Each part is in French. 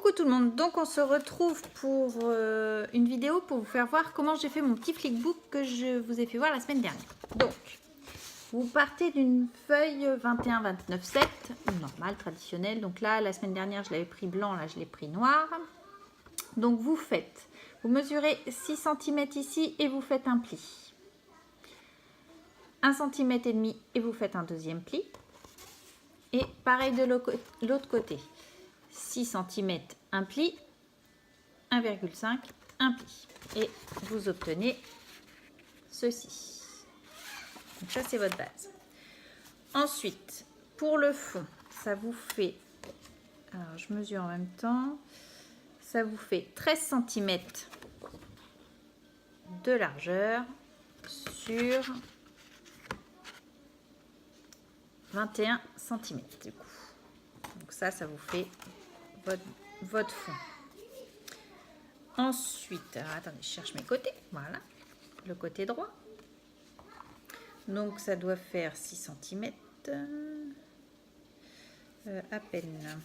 Coucou tout le monde, donc on se retrouve pour une vidéo pour vous faire voir comment j'ai fait mon petit flickbook que je vous ai fait voir la semaine dernière. Donc, vous partez d'une feuille 21-29-7, normale, traditionnelle. Donc là, la semaine dernière, je l'avais pris blanc, là je l'ai pris noir. Donc vous mesurez 6 cm ici et vous faites un pli. 1,5 cm et vous faites un deuxième pli. Et pareil de l'autre côté. 6 cm, un pli, 1,5, un pli. Et vous obtenez ceci. Donc ça, c'est votre base. Ensuite, pour le fond, ça vous fait... Alors, je mesure en même temps. Ça vous fait 13 cm de largeur sur 21 cm du coup. Donc ça vous fait votre fond. Ensuite, alors attendez, je cherche mes côtés. Voilà, le côté droit. Donc ça doit faire 6 cm à peine.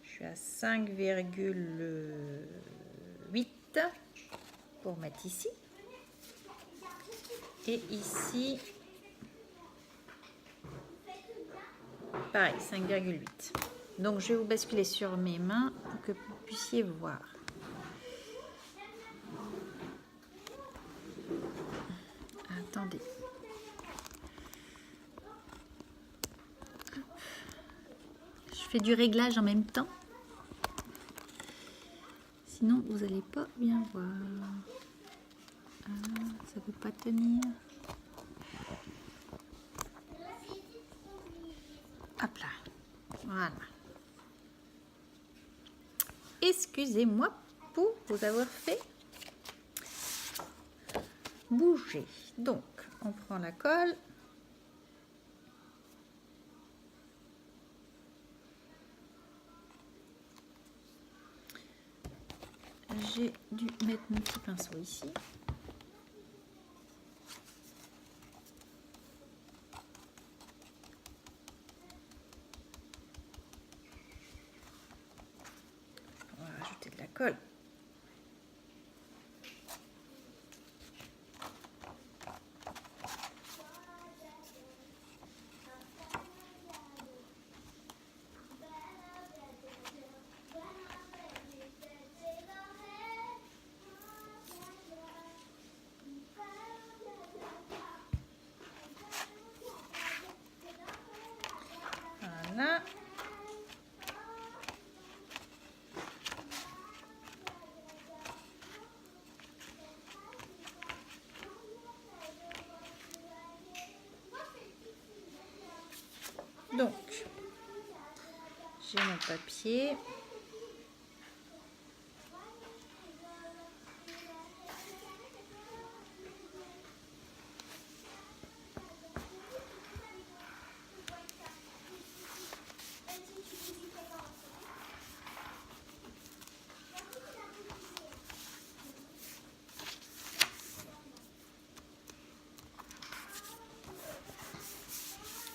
Je suis à 5,8 pour mettre ici. Et ici, pareil, 5,8. Donc je vais vous basculer sur mes mains pour que vous puissiez voir. Attendez. Je fais du réglage en même temps. Sinon, vous n'allez pas bien voir. Ah, ça ne peut pas tenir. Hop là. Voilà. Excusez-moi pour vous avoir fait bouger. Donc, on prend la colle. J'ai dû mettre mon petit pinceau ici. On va rajouter de la colle. Voilà. Donc, j'ai mon papier.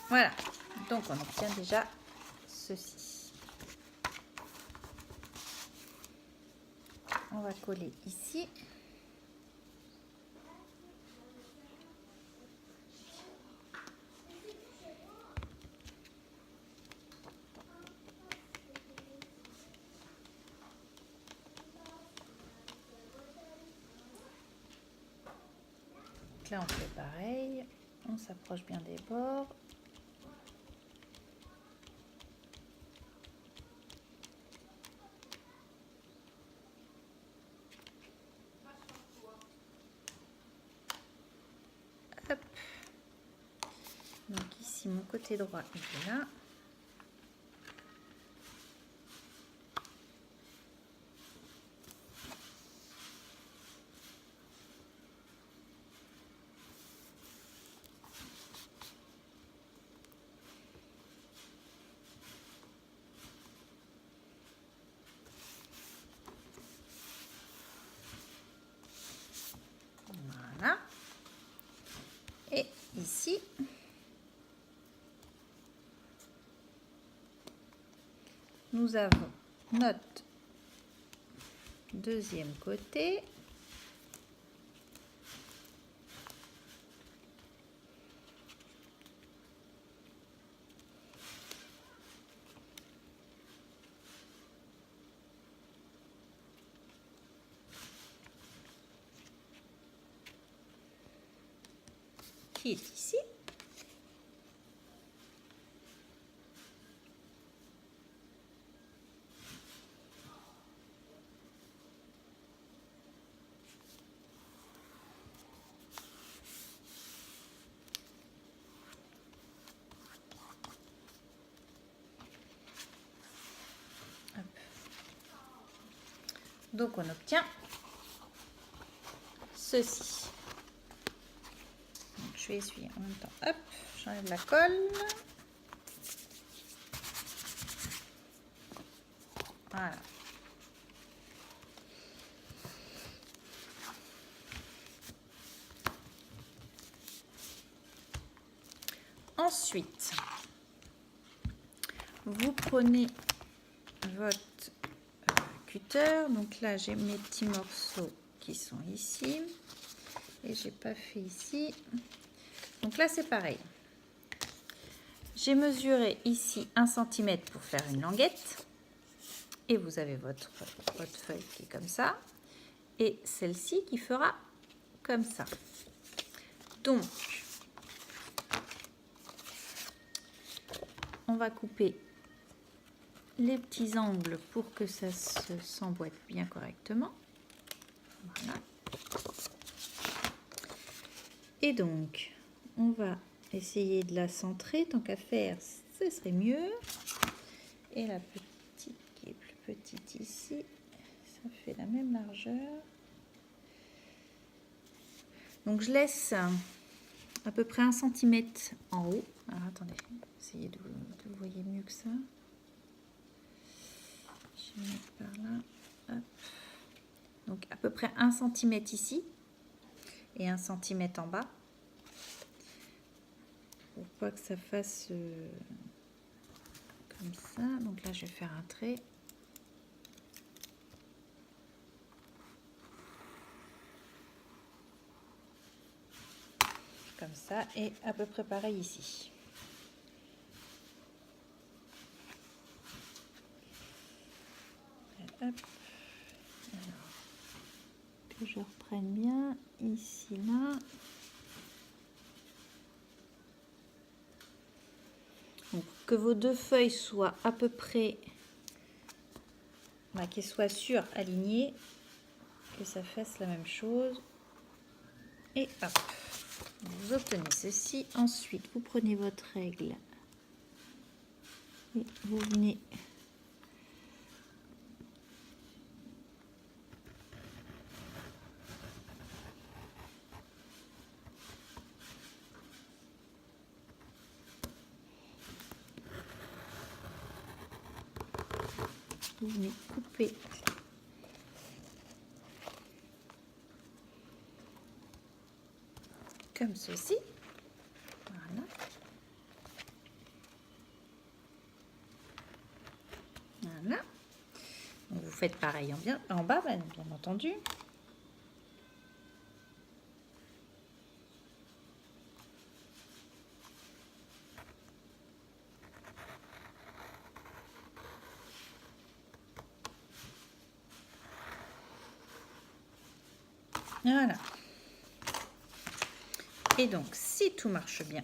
Voilà, donc on obtient déjà ceci. On va coller ici. Donc là on fait pareil, on s'approche bien des bords. Hop. Donc ici mon côté droit il est là. Voilà. Et ici, nous avons notre deuxième côté. Qui est ici. Hop. Donc on obtient ceci. Donc, je vais essuyer en même temps. Hop, j'enlève la colle. Voilà. Ensuite, vous prenez votre cutter. Donc là, j'ai mes petits morceaux qui sont ici. Et j'ai pas fait ici. Donc là, c'est pareil. J'ai mesuré ici 1 cm pour faire une languette. Et vous avez votre feuille qui est comme ça. Et celle-ci qui fera comme ça. Donc, on va couper les petits angles pour que ça s'emboîte bien correctement. Voilà. Et donc, on va essayer de la centrer. Tant qu'à faire, ce serait mieux. Et la petite qui est plus petite ici, ça fait la même largeur. Donc, je laisse à peu près 1 cm en haut. Alors, attendez, essayez de vous voyez mieux que ça. Je vais mettre par là. Hop. Donc, à peu près 1 cm ici et 1 cm en bas. Pour pas que ça fasse comme ça. Donc là, je vais faire un trait. Comme ça, et à peu près pareil ici. Hop. Alors, que je reprenne bien ici, là. Donc, que vos deux feuilles soient à peu près, qu'elles soient sur-alignées, que ça fasse la même chose. Et hop, vous obtenez ceci. Ensuite, vous prenez votre règle et vous venez couper comme ceci. Voilà. Voilà. Donc vous faites pareil en bas, bien entendu. Voilà. Et donc, si tout marche bien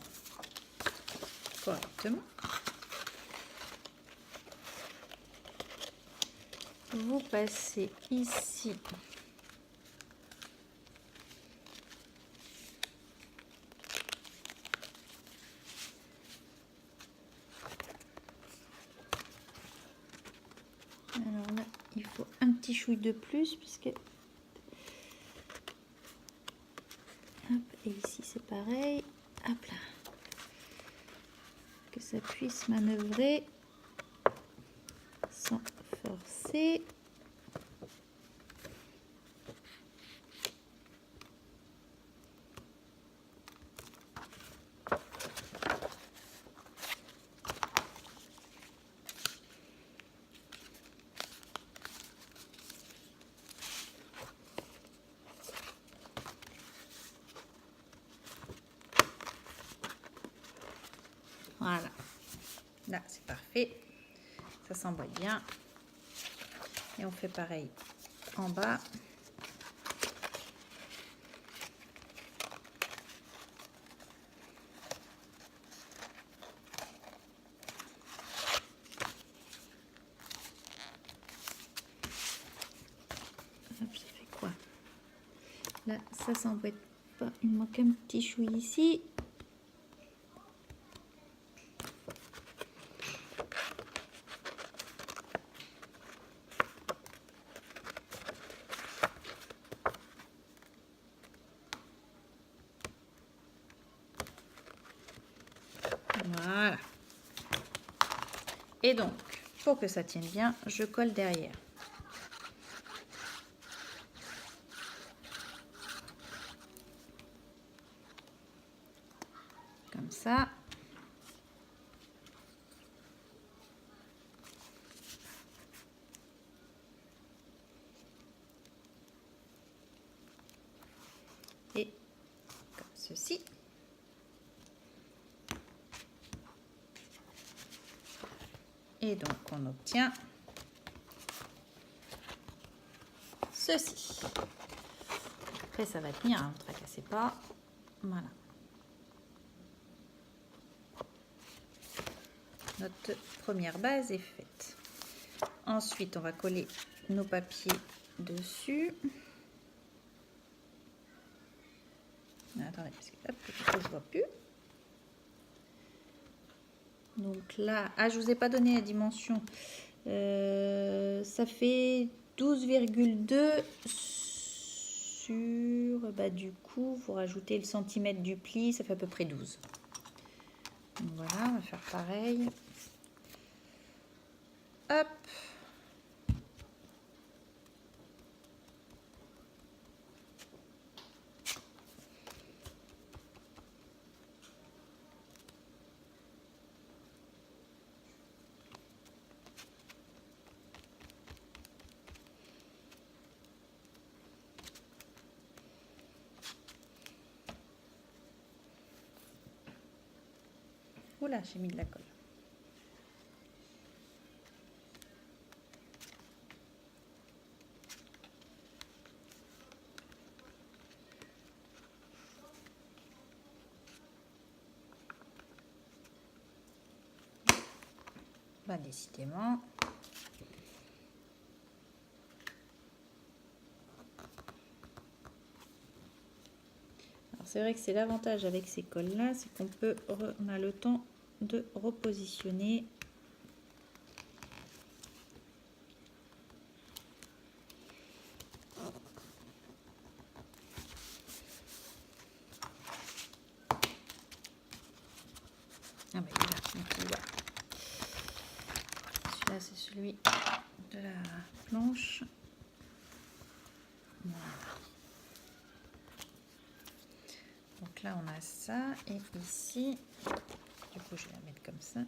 correctement, vous passez ici alors là il faut un petit chouille de plus puisque hop, et ici c'est pareil, hop là, que ça puisse manœuvrer sans forcer. Là, c'est parfait. Ça s'emboîte bien. Et on fait pareil en bas. Hop, ça fait quoi? Là, ça s'emboîte pas. Il manque un petit chou ici. Voilà. Et donc, pour que ça tienne bien, je colle derrière. Comme ça. Et comme ceci. Et donc, on obtient ceci. Après, ça va tenir, hein, ne tracassez pas. Voilà. Notre première base est faite. Ensuite, on va coller nos papiers dessus. Attendez, parce que hop, ça se voit plus. Donc là, je vous ai pas donné la dimension. Ça fait 12,2 sur... du coup, vous rajoutez le centimètre du pli, ça fait à peu près 12. Donc voilà, on va faire pareil. Hop. Oula, j'ai mis de la colle. Bah, décidément. Alors c'est vrai que c'est l'avantage avec ces colles là, c'est qu'on peut, on a le temps de repositionner. Ah bah il est là, celui-là c'est celui de la planche. Voilà. Donc là on a ça et ici, du coup je vais la mettre comme ça.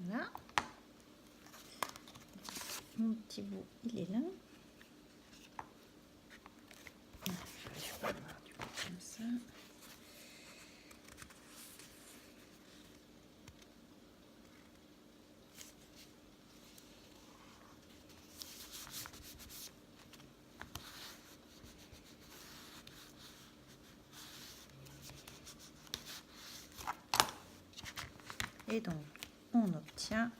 Voilà. Mon petit bout, il est là. Je vais pas voir du coup comme ça. Et donc, on obtient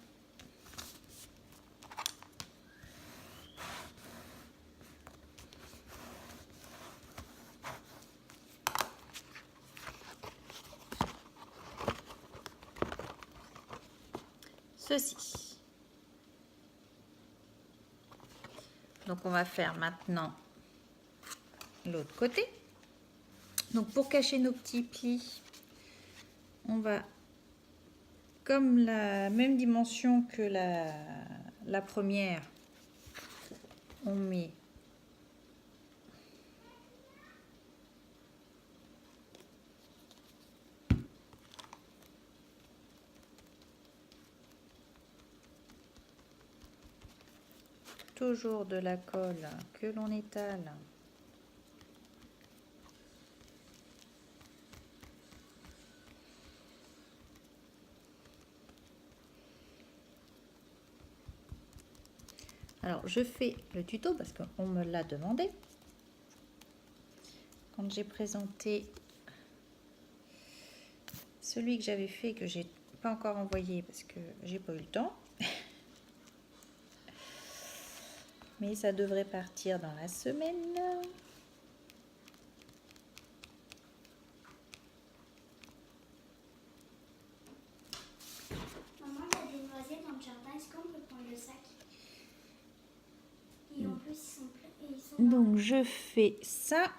ceci. Donc, on va faire maintenant l'autre côté. Donc, pour cacher nos petits plis, on va, comme la même dimension que la première, on met toujours de la colle que l'on étale alors je fais le tuto parce qu'on me l'a demandé quand j'ai présenté celui que j'avais fait que j'ai pas encore envoyé parce que j'ai pas eu le temps. Mais ça devrait partir dans la semaine. Maman, il y a des noisettes dans le jardin. Est-ce qu'on peut prendre le sac? Et en plus, ils sont pleins. Ils sont Donc je fais ça.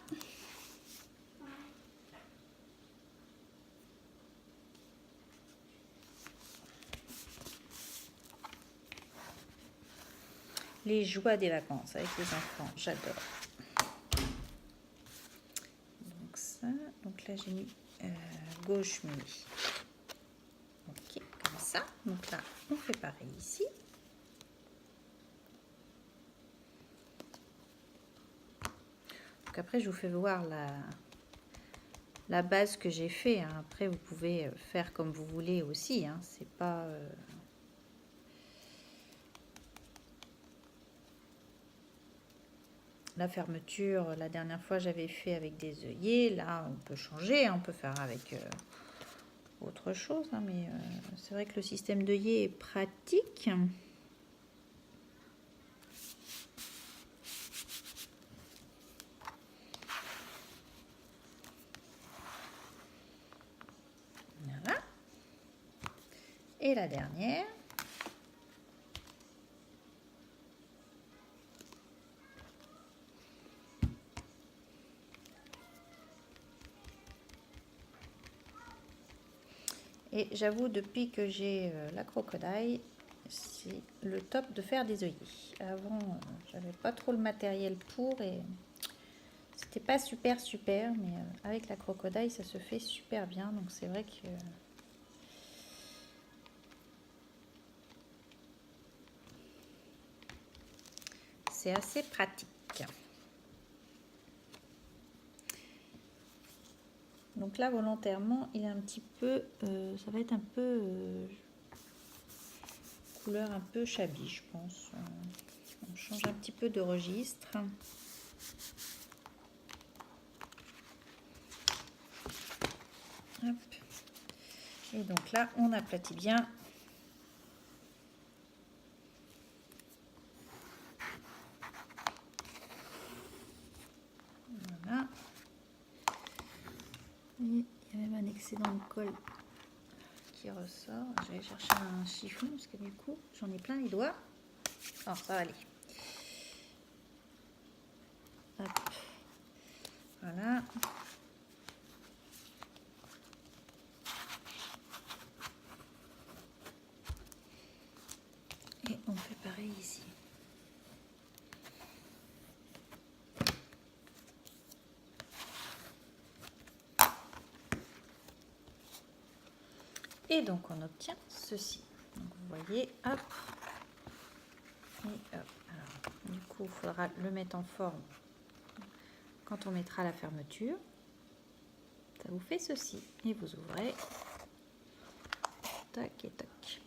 Les joies des vacances avec les enfants, j'adore. Donc ça, donc là j'ai mis gauche nuit. Ok, comme ça. Donc là, on fait pareil ici. Donc après, je vous fais voir la base que j'ai fait. Hein. Après, vous pouvez faire comme vous voulez aussi. Hein. C'est pas la fermeture, la dernière fois j'avais fait avec des œillets, là on peut changer, hein, on peut faire avec autre chose, hein, mais c'est vrai que le système d'œillet est pratique. Voilà. Et la dernière. Et j'avoue, depuis que j'ai la crocodile, c'est le top de faire des œillets. Avant, j'avais pas trop le matériel pour et c'était pas super, mais avec la crocodile, ça se fait super bien. Donc c'est vrai que c'est assez pratique. Donc là, volontairement, il est un petit peu, ça va être un peu couleur un peu shabby, je pense. On change un petit peu de registre. Hop. Et donc là, on aplatit bien. Voilà. Et il y a même un excédent de colle qui ressort. Je vais chercher un chiffon parce que du coup, j'en ai plein les doigts. Oh, ça va aller. Hop. Voilà. Et on fait pareil ici. Et donc on obtient ceci. Donc vous voyez, hop. Et hop. Alors, du coup, il faudra le mettre en forme quand on mettra la fermeture. Ça vous fait ceci. Et vous ouvrez. Tac et tac.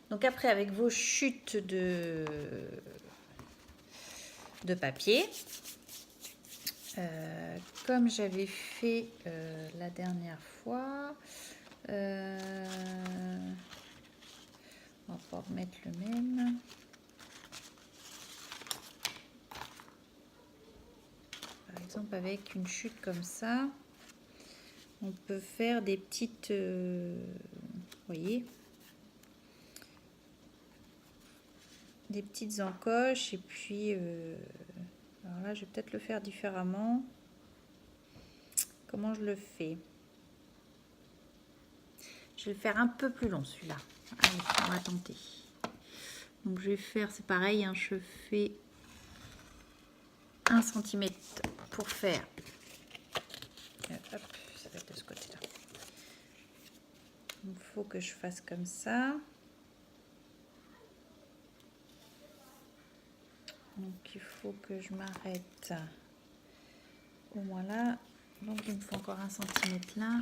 Donc après, avec vos chutes de papier, comme j'avais fait la dernière fois, on va pouvoir mettre le même. Par exemple, avec une chute comme ça, on peut faire des petites, vous voyez, des petites encoches. Et puis, alors là, je vais peut-être le faire différemment. Comment je le fais? Je vais le faire un peu plus long, celui-là. Allez, on va tenter. Donc, je vais faire, c'est pareil, hein, je fais 1 cm pour faire. Hop, ça va être de ce côté-là. Il faut que je fasse comme ça. Donc il faut que je m'arrête au moins là. Donc il me faut encore 1 cm là.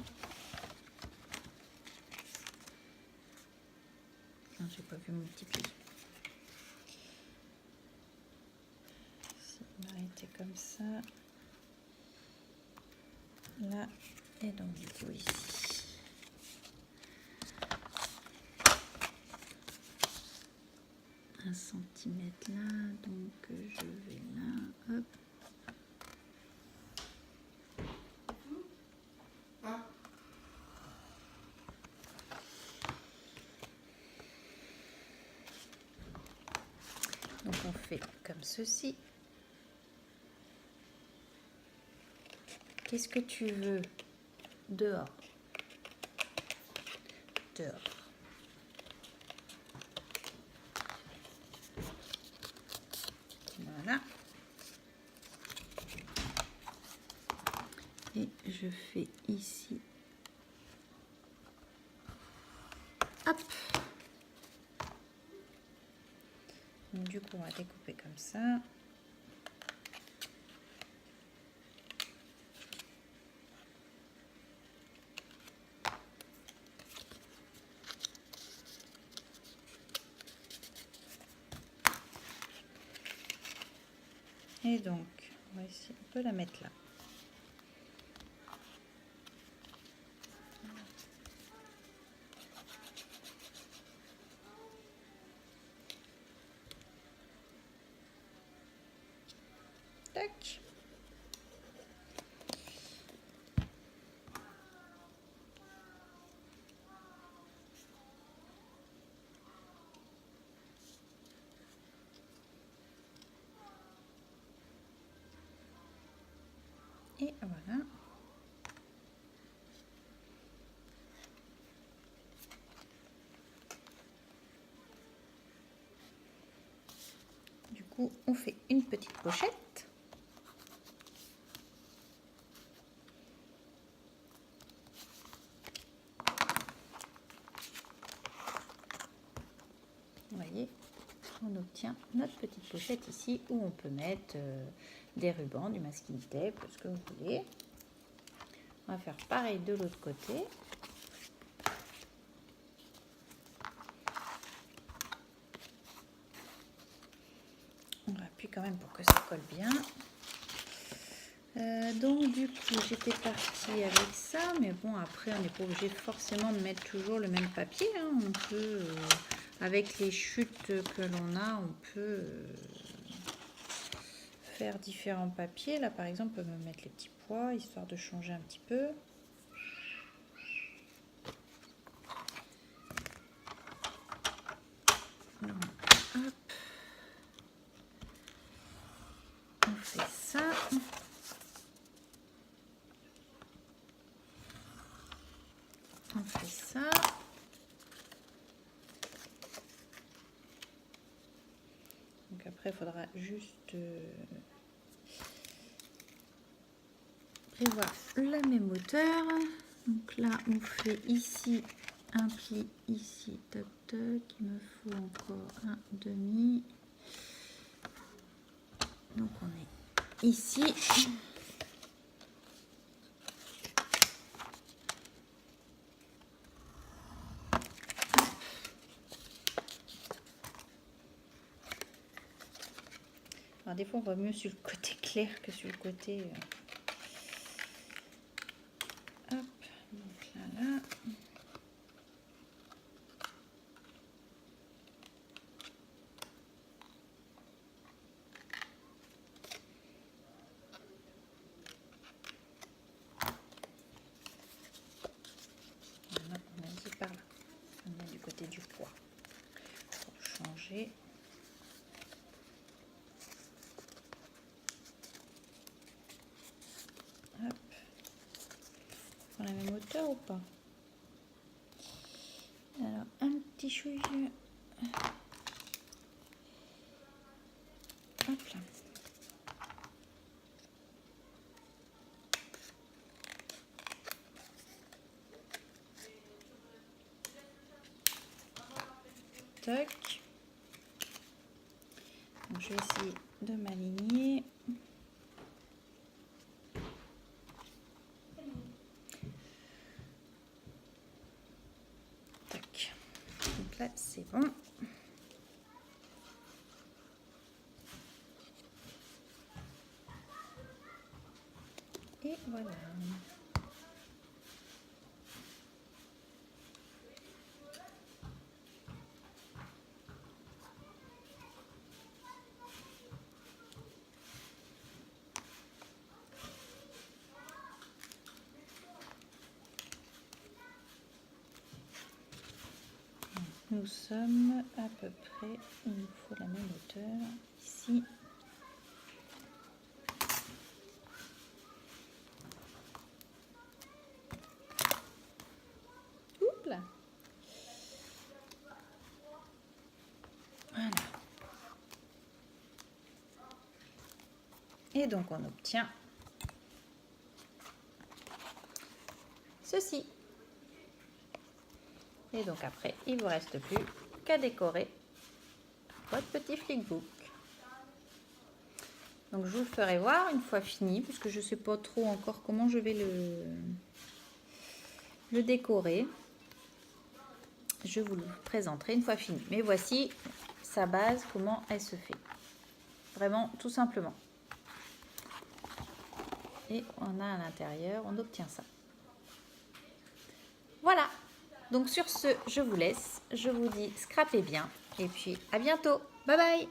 Non, j'ai pas vu mon petit pli. Si je m'arrêtais comme ça. Là et donc du coup ici. Un centimètre là, donc je vais là, hop. Donc on fait comme ceci. Qu'est-ce que tu veux? Dehors. Dehors. Voilà. Et je fais ici. Hop. Donc, du coup, on va découper comme ça. Et donc, on va essayer, on peut la mettre là. Tac. Et voilà. Du coup, on fait une petite pochette. Vous voyez, on obtient notre petite pochette ici où on peut mettre des rubans, du masking tape, ce que vous voulez. On va faire pareil de l'autre côté. On appuie quand même pour que ça colle bien. Donc du coup j'étais partie avec ça, mais bon après on n'est pas obligé forcément de mettre toujours le même papier, hein. On peut, avec les chutes que l'on a, on peut faire différents papiers. Là par exemple on peut me mettre les petits pois, histoire de changer un petit peu. Hop. On fait ça. On fait ça. Donc après, il faudra juste prévoir la même hauteur. Donc là, on fait ici un pli, ici, toc toc. Il me faut encore un demi. Donc on est ici. Alors des fois on va mieux sur le côté clair que sur le côté. Hop, donc là. Voilà, on a dit par là. On est du côté du poids. Pour changer. Hop. On a la même hauteur ou pas? Alors, un petit chouille. Hop là. toc. Donc, je vais essayer de m'aligner. Toc. Donc là, c'est bon. Et voilà. Nous sommes à peu près, il nous faut la même hauteur ici. Oups là. Voilà. Et donc on obtient ceci. Et donc après, il ne vous reste plus qu'à décorer votre petit flickbook. Donc je vous le ferai voir une fois fini, parce que je ne sais pas trop encore comment je vais le décorer. Je vous le présenterai une fois fini. Mais voici sa base, comment elle se fait. Vraiment, tout simplement. Et on a à l'intérieur, on obtient ça. Voilà. Donc sur ce, je vous laisse. Je vous dis scrapez bien. Et puis à bientôt. Bye bye.